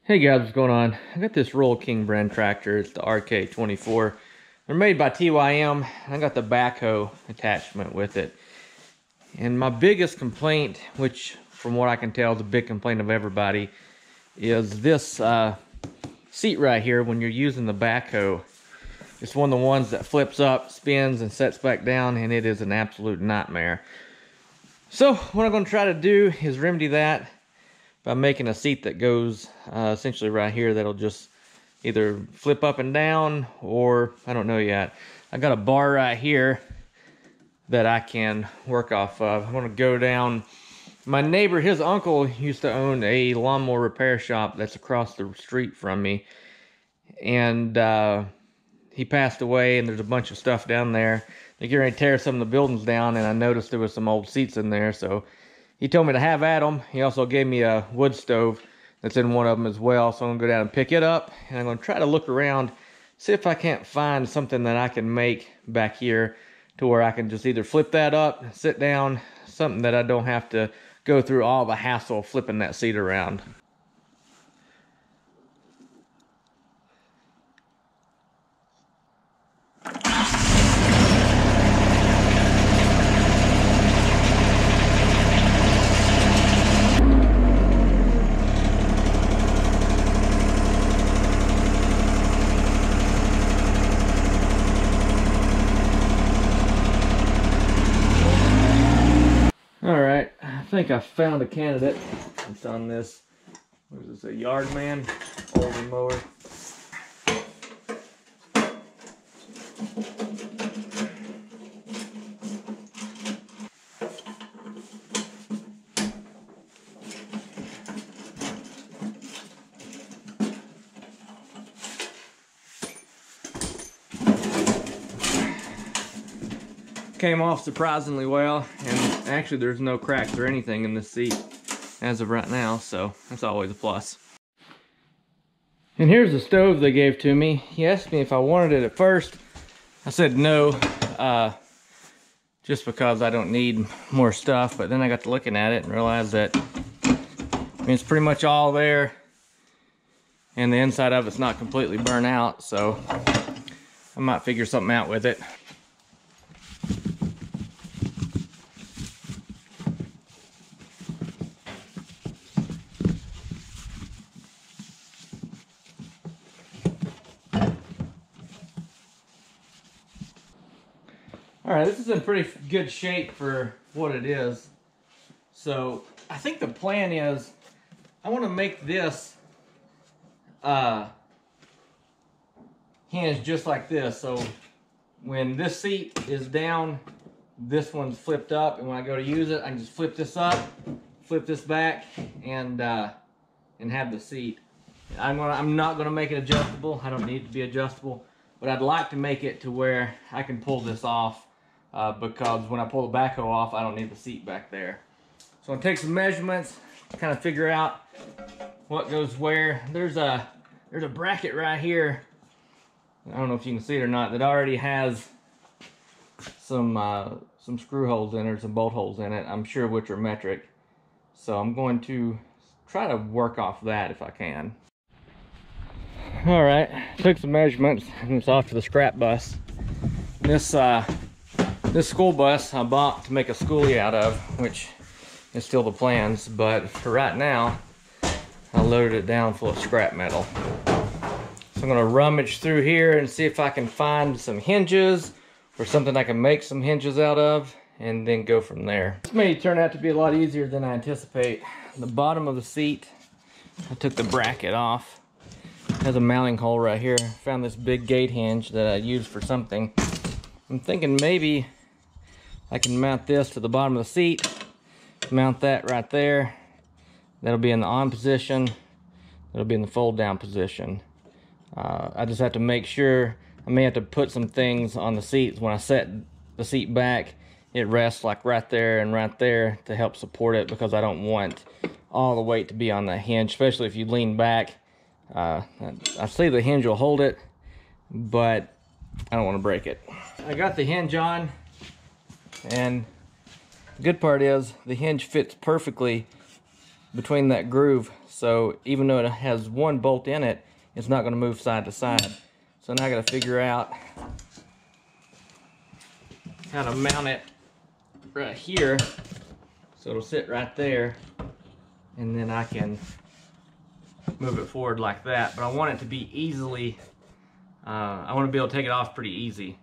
Hey guys, what's going on? I got this Roll King brand tractor. It's the RK24. They're made by TYM. I got the backhoe attachment with it. And my biggest complaint, which from what I can tell is a big complaint of everybody, is this seat right here when you're using the backhoe. It's one of the ones that flips up, spins, and sets back down, and it is an absolute nightmare. So what I'm going to try to do is remedy that by making a seat that goes essentially right here that'll just either flip up and down, or I don't know yet. I got a bar right here that I can work off of. I'm gonna go down. My neighbor, his uncle used to own a lawnmower repair shop that's across the street from me, and he passed away, and there's a bunch of stuff down there. They're getting ready to tear some of the buildings down, and I noticed there was some old seats in there, so he told me to have at them. He also gave me a wood stove that's in one of them as well. So I'm gonna go down and pick it up, and I'm gonna try to look around, see if I can't find something that I can make back here to where I can just either flip that up, sit down, something that I don't have to go through all the hassle of flipping that seat around. Alright, I think I found a candidate. It's on this, what is this, a Yardman older mower. Came off surprisingly well, and actually there's no cracks or anything in this seat as of right now, so that's always a plus. And here's the stove they gave to me. He asked me if I wanted it at first. I said no, just because I don't need more stuff, but then I got to looking at it and realized that it's pretty much all there, and the inside of it's not completely burnt out, so I might figure something out with it. Alright, this is in pretty good shape for what it is. So, I think the plan is, I want to make this hinge just like this. So, when this seat is down, this one's flipped up, and when I go to use it, I can just flip this up, flip this back, and have the seat. I'm not going to make it adjustable. I don't need it to be adjustable, but I'd like to make it to where I can pull this off. Because when I pull the backhoe off, I don't need the seat back there. So I'm gonna take some measurements, kind of figure out what goes where. There's a bracket right here. I don't know if you can see it or not. That already has some screw holes in it, some bolt holes in it. I'm sure which are metric. So I'm going to try to work off that if I can. All right, took some measurements, and it's off to the scrap bus. This school bus I bought to make a schoolie out of, which is still the plans, but for right now, I loaded it down full of scrap metal. So I'm gonna rummage through here and see if I can find some hinges or something I can make some hinges out of, and then go from there. This may turn out to be a lot easier than I anticipate. The bottom of the seat, I took the bracket off. It has a mounting hole right here. Found this big gate hinge that I used for something. I'm thinking maybe I can mount this to the bottom of the seat, mount that right there. That'll be in the on position. That'll be in the fold down position. I just have to make sure, I may have to put some things on the seats. When I set the seat back, it rests like right there and right there to help support it, because I don't want all the weight to be on the hinge, especially if you lean back. I see the hinge will hold it, but I don't want to break it. I got the hinge on, and the good part is the hinge fits perfectly between that groove. So even though it has one bolt in it, it's not going to move side to side. So now I got to figure out how to mount it right here so it'll sit right there, and then I can move it forward like that. But I want it to be easily, I want to be able to take it off pretty easy.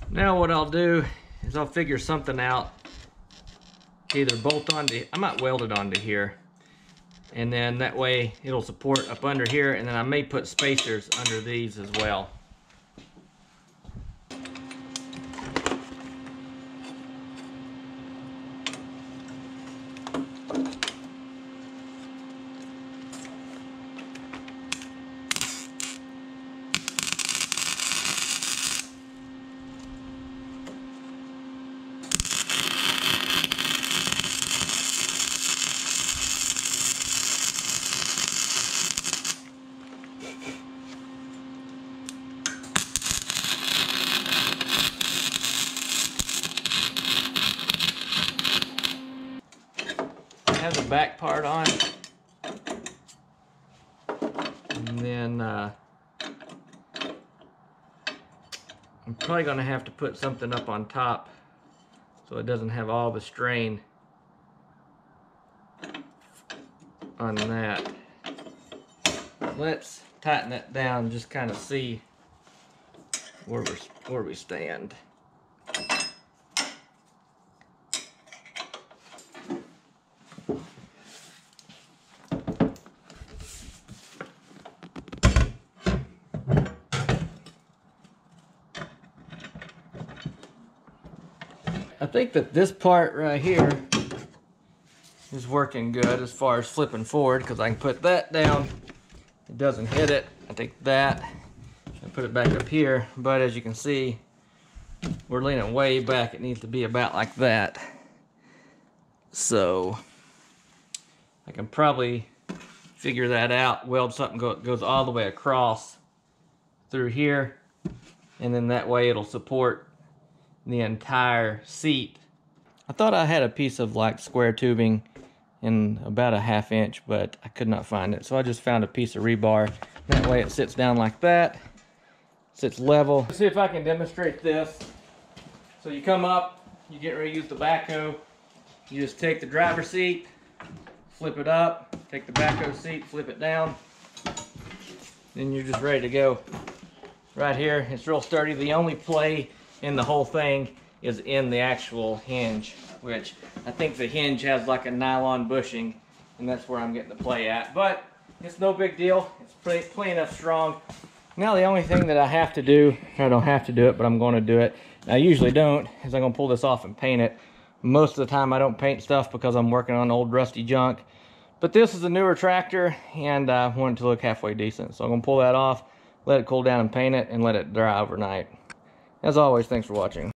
Now what I'll do is I'll figure something out. Either bolt onto, I might weld it onto here, and then that way it'll support up under here, and then I may put spacers under these as well. Have the back part on, and then I'm probably going to have to put something up on top so it doesn't have all the strain on that. Let's tighten that down and just kind of see where we stand. I think that this part right here is working good as far as flipping forward, because I can put that down, it doesn't hit it. I take that and put it back up here, but as you can see, we're leaning way back. It needs to be about like that. So I can probably figure that out, weld something goes all the way across through here, and then that way it'll support the entire seat. I thought I had a piece of like square tubing in about a 1/2 inch, but I could not find it, so I just found a piece of rebar. That way it sits down like that, sits level. Let's see if I can demonstrate this. So you come up, you get ready to use the backhoe. You just take the driver's seat, flip it up, take the backhoe seat, flip it down. Then you're just ready to go. Right here, it's real sturdy. The only play in the whole thing is in the actual hinge, which I think the hinge has like a nylon bushing, and that's where I'm getting the play at. But it's no big deal. It's pretty enough strong. Now the only thing that I have to do, I don't have to do it, but I'm going to do it. I usually don't, is I'm going to pull this off and paint it. Most of the time I don't paint stuff because I'm working on old rusty junk. But this is a newer tractor, and I want it to look halfway decent. So I'm going to pull that off, let it cool down and paint it, and let it dry overnight. As always, thanks for watching.